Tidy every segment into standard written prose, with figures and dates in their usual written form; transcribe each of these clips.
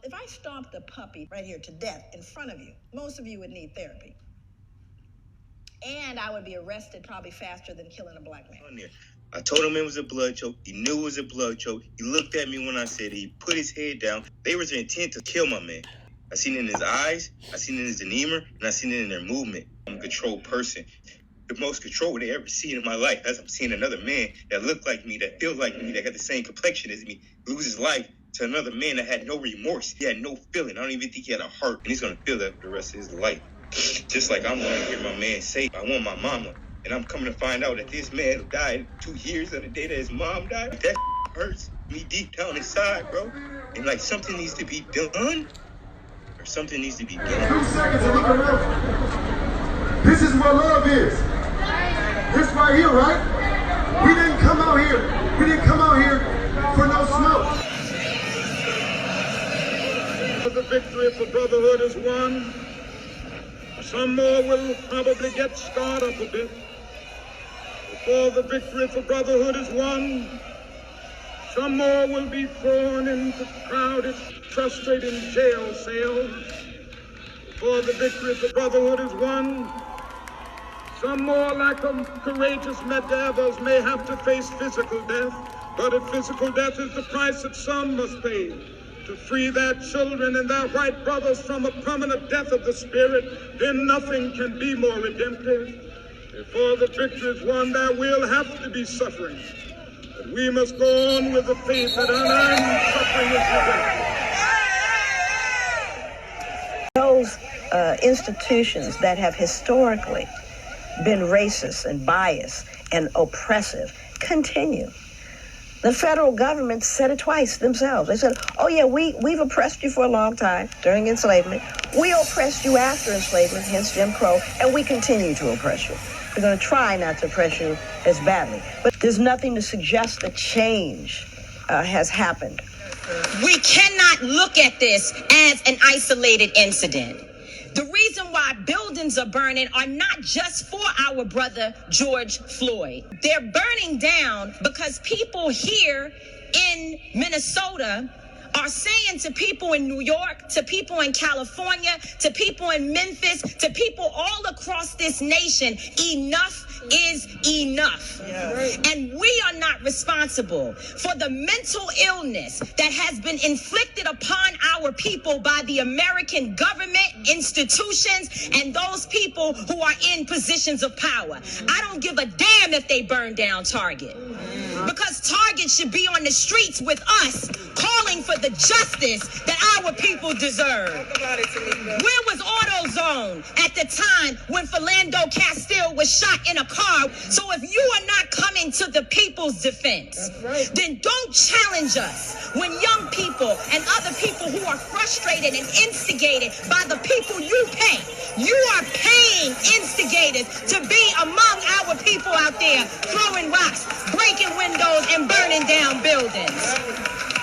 If I stomped a puppy right here to death in front of you, most of you would need therapy. And I would be arrested probably faster than killing a black man. I told him it was a blood choke. He knew it was a blood choke. He looked at me when I said it. He put his head down. They was intent to kill my man. I seen it in his eyes, I seen it in his demeanor, and I seen it in their movement. I'm a controlled person. The most control they ever seen in my life, as I'm seeing another man that looked like me, that feels like me, that got the same complexion as me, lose his life to another man that had no remorse. He had no feeling. I don't even think he had a heart, and he's gonna feel that for the rest of his life. Just like I'm gonna hear my man say, I want my mama. And I'm coming to find out that this man who died 2 years on the day that his mom died, that hurts me deep down inside, bro. And like something needs to be done, or something needs to be done. 2 seconds and look around. This is what love is. This right here, right? We didn't come out here. We didn't come out here for no smoke. The victory for brotherhood is won. Some more will probably get scarred up a bit. Before the victory for brotherhood is won, some more will be thrown into crowded, frustrating jail cells. Before the victory for brotherhood is won, some more, like courageous medevers, may have to face physical death. But if physical death is the price that some must pay to free their children and their white brothers from a permanent death of the spirit, then nothing can be more redemptive. Before the victory is won, there will have to be suffering. But we must go on with the faith that unearned suffering is regret. Those institutions that have historically been racist and biased and oppressive continue. The federal government said it twice themselves. They said, oh yeah, we've oppressed you for a long time during enslavement. We oppressed you after enslavement, hence Jim Crow, and we continue to oppress you. We're going to try not to oppress you as badly. But there's nothing to suggest that change has happened. We cannot look at this as an isolated incident. The reason why buildings are burning are not just for our brother George Floyd. They're burning down because people here in Minnesota are saying to people in New York, to people in California, to people in Memphis, to people all across this nation, enough is enough. Yeah. And we are not responsible for the mental illness that has been inflicted upon our people by the American government, institutions, and those people who are in positions of power. I don't give a damn if they burn down Target. Because Target should be on the streets with us, calling for the justice that our people deserve. Where was AutoZone at the time when Philando Castile was shot in a car? So if you are not coming to the people's defense, then don't challenge us when young people and other people who are frustrated and instigated by the people you pay. You are paying instigators to be among our people out there throwing rocks, breaking windows, and burning down buildings.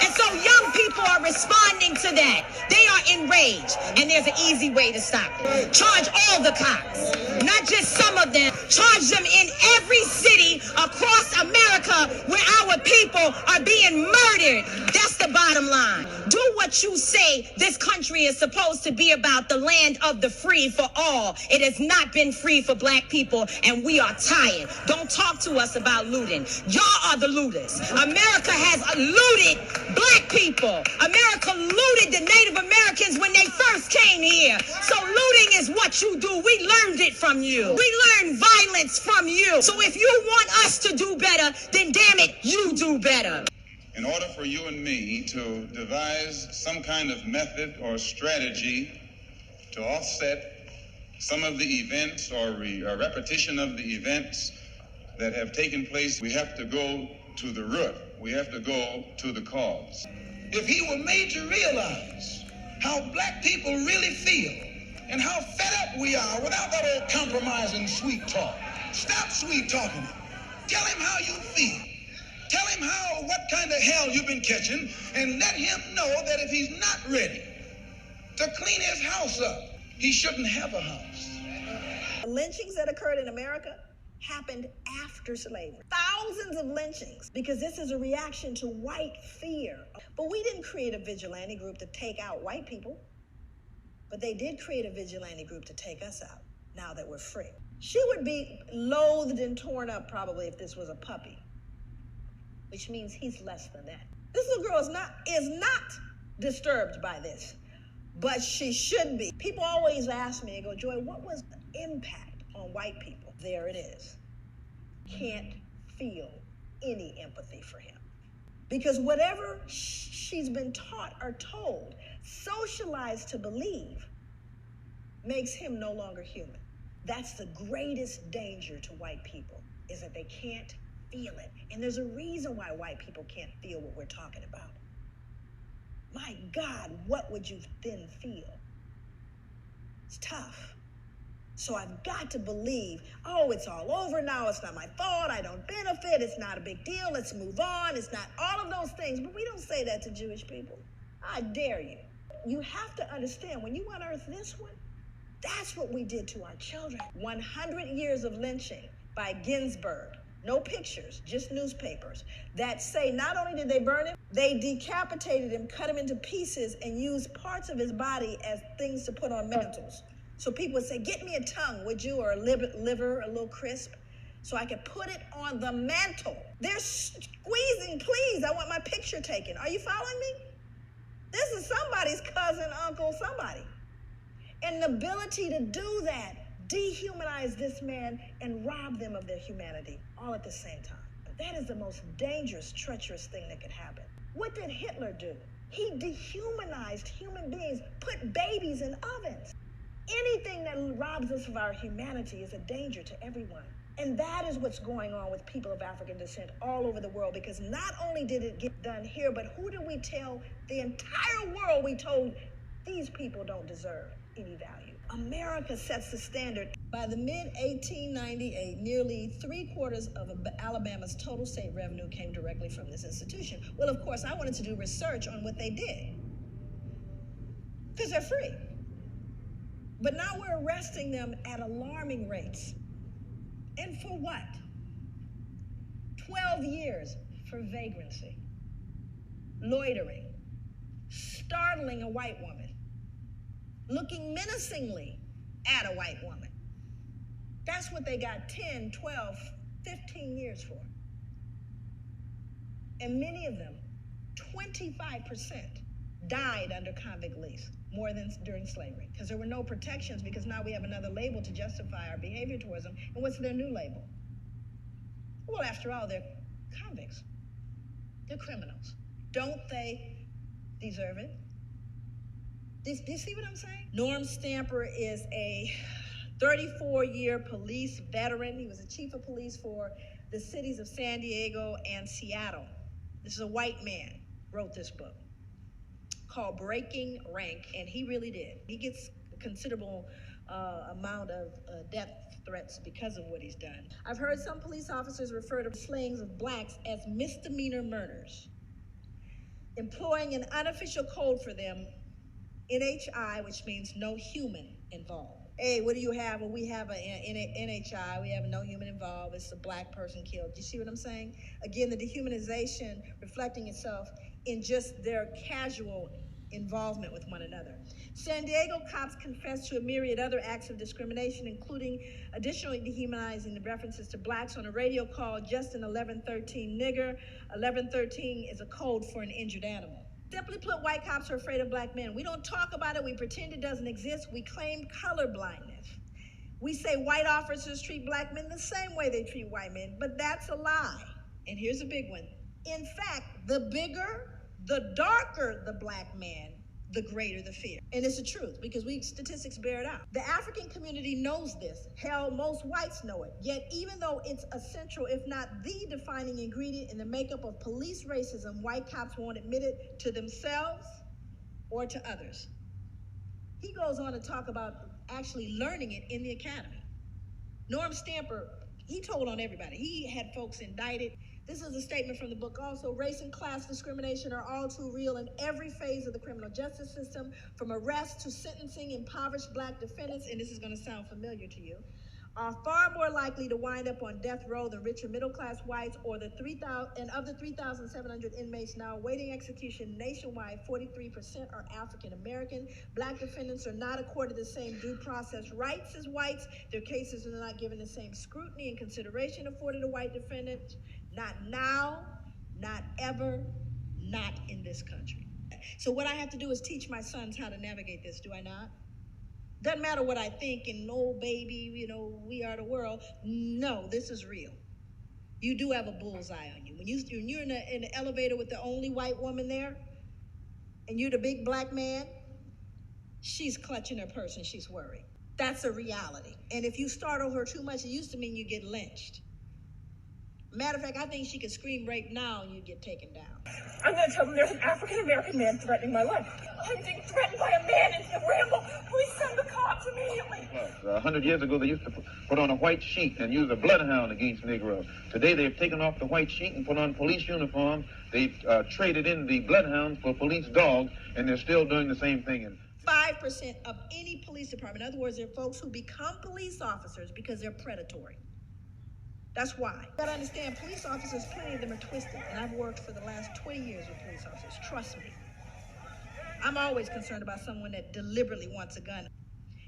And so young people are responding to that. They are enraged, and there's an easy way to stop it. Charge all the cops, not just some of them. Charge them in every city across America where our people are being murdered. That's the bottom line. Do what you say this country is supposed to be about, the land of the free for all. It has not been free for black people, and we are tired. Don't talk to us about looting. Y'all are the looters. America has looted black people. America looted the Native Americans when they first came here. So looting is what you do. We learned it from you. We learned violence from you. So if you want us to do better, then damn it, you do better. In order for you and me to devise some kind of method or strategy to offset some of the events or a repetition of the events that have taken place, we have to go to the root. We have to go to the cause. If he were made to realize how black people really feel and how fed up we are without that old compromising sweet talk. Stop sweet talking. Tell him how you feel. Tell him what kind of hell you've been catching, and let him know that if he's not ready to clean his house up, he shouldn't have a house. The lynchings that occurred in America happened after slavery. Thousands of lynchings, because this is a reaction to white fear. But we didn't create a vigilante group to take out white people, but they did create a vigilante group to take us out now that we're free. She would be loathed and torn up probably if this was a puppy, which means he's less than that. This little girl is not disturbed by this, but she should be. People always ask me, they go, Joy, what was the impact on white people? There it is. Can't feel any empathy for him. Because whatever she's been taught or told, socialized to believe, makes him no longer human. That's the greatest danger to white people, is that they can't feel it. And there's a reason why white people can't feel what we're talking about. My God, what would you then feel? It's tough. So I've got to believe, oh, it's all over now. It's not my fault. I don't benefit. It's not a big deal. Let's move on. It's not all of those things. But we don't say that to Jewish people. I dare you. You have to understand, when you unearth this one, that's what we did to our children. 100 years of lynching by Ginsburg. No pictures, just newspapers that say not only did they burn him, they decapitated him, cut him into pieces, and used parts of his body as things to put on mantles. So people would say, get me a tongue, would you, or a liver, a little crisp, so I could put it on the mantle. They're squeezing, please, I want my picture taken. Are you following me? This is somebody's cousin, uncle, somebody. And the ability to do that, dehumanize this man and rob them of their humanity all at the same time. That is the most dangerous, treacherous thing that could happen. What did Hitler do? He dehumanized human beings, put babies in ovens. Anything that robs us of our humanity is a danger to everyone. And that is what's going on with people of African descent all over the world, because not only did it get done here, but who did we tell? The entire world we told, these people don't deserve any value. America sets the standard. By the mid-1898, nearly 3/4 of Alabama's total state revenue came directly from this institution. Well, of course, I wanted to do research on what they did, because they're free. But now we're arresting them at alarming rates. And for what? 12 years for vagrancy, loitering, startling a white woman, looking menacingly at a white woman. That's what they got 10, 12, 15 years for. And many of them, 25%, died under convict lease, more than during slavery, because there were no protections, because now we have another label to justify our behavior towards them. And what's their new label? Well, after all, they're convicts. They're criminals. Don't they deserve it? Do you see what I'm saying? Norm Stamper is a 34-year police veteran. He was the chief of police for the cities of San Diego and Seattle. This is a white man, wrote this book called Breaking Rank, and he really did. He gets a considerable amount of death threats because of what he's done. I've heard some police officers refer to slayings of blacks as misdemeanor murders, employing an unofficial code for them, NHI, which means no human involved. Hey, what do you have? Well, we have a NHI. We have no human involved. It's a black person killed. Do you see what I'm saying? Again, the dehumanization reflecting itself in just their casual involvement with one another. San Diego cops confessed to a myriad other acts of discrimination, including additionally dehumanizing the references to blacks on a radio call, just an 1113 nigger. 1113 is a code for an injured animal. Simply put, white cops are afraid of black men. We don't talk about it. We pretend it doesn't exist. We claim color blindness. We say white officers treat black men the same way they treat white men, but that's a lie. And here's a big one. In fact, the bigger, the darker the black man, the greater the fear. And it's the truth, because statistics bear it out. The African community knows this. Hell, most whites know it. Yet, even though it's essential, if not the defining ingredient in the makeup of police racism, white cops won't admit it to themselves or to others. He goes on to talk about actually learning it in the academy. Norm Stamper, he told on everybody. He had folks indicted. This is a statement from the book also. Race and class discrimination are all too real in every phase of the criminal justice system, from arrest to sentencing. Impoverished black defendants, and this is going to sound familiar to you, are far more likely to wind up on death row than richer middle-class whites, or the 3,000, and of the 3,700 inmates now awaiting execution nationwide, 43% are African American. Black defendants are not accorded the same due process rights as whites. Their cases are not given the same scrutiny and consideration afforded to white defendants. Not now, not ever, not in this country. So what I have to do is teach my sons how to navigate this, do I not? Doesn't matter what I think and oh baby, we are the world. No, this is real. You do have a bullseye on you. When you're in the elevator with the only white woman there, and you're the big black man, she's clutching her purse and she's worried. That's a reality. And if you startle her too much, it used to mean you get lynched. Matter of fact, I think she could scream rape now and you'd get taken down. I'm going to tell them there's an African-American man threatening my life. I'm being threatened by a man in the Ramble. Please send the cops immediately. 100 years ago, they used to put on a white sheet and use a bloodhound against Negroes. Today, they've taken off the white sheet and put on police uniforms. They've traded in the bloodhounds for police dogs, and they're still doing the same thing. 5% of any police department, in other words, they're folks who become police officers because they're predatory. That's why. You gotta understand, police officers, plenty of them are twisted, and I've worked for the last 20 years with police officers. Trust me. I'm always concerned about someone that deliberately wants a gun.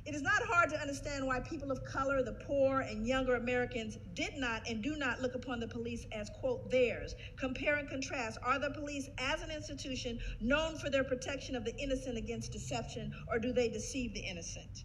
It is not hard to understand why people of color, the poor, and younger Americans did not and do not look upon the police as, quote, theirs. Compare and contrast. Are the police as an institution known for their protection of the innocent against deception, or do they deceive the innocent?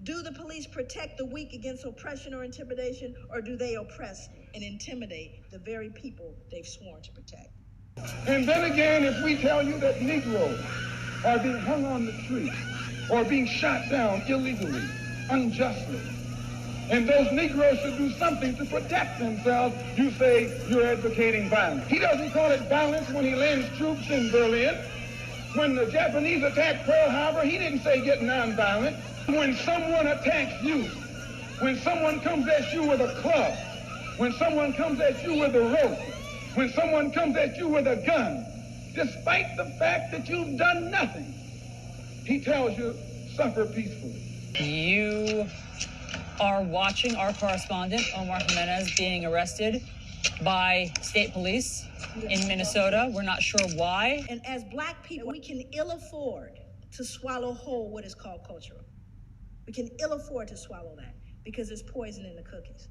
Do the police protect the weak against oppression or intimidation, or do they oppress and intimidate the very people they've sworn to protect? And then again, if we tell you that Negroes are being hung on the tree or being shot down illegally, unjustly, and those Negroes should do something to protect themselves, you say you're advocating violence. He doesn't call it violence when he lands troops in Berlin. When the Japanese attacked Pearl Harbor, he didn't say get nonviolent. When someone attacks you, when someone comes at you with a club, when someone comes at you with a rope, when someone comes at you with a gun, despite the fact that you've done nothing, he tells you, suffer peacefully. You are watching our correspondent, Omar Jimenez, being arrested by state police in Minnesota. We're not sure why. And as black people, we can ill afford to swallow whole what is called cultural. We can ill afford to swallow that because there's poison in the cookies.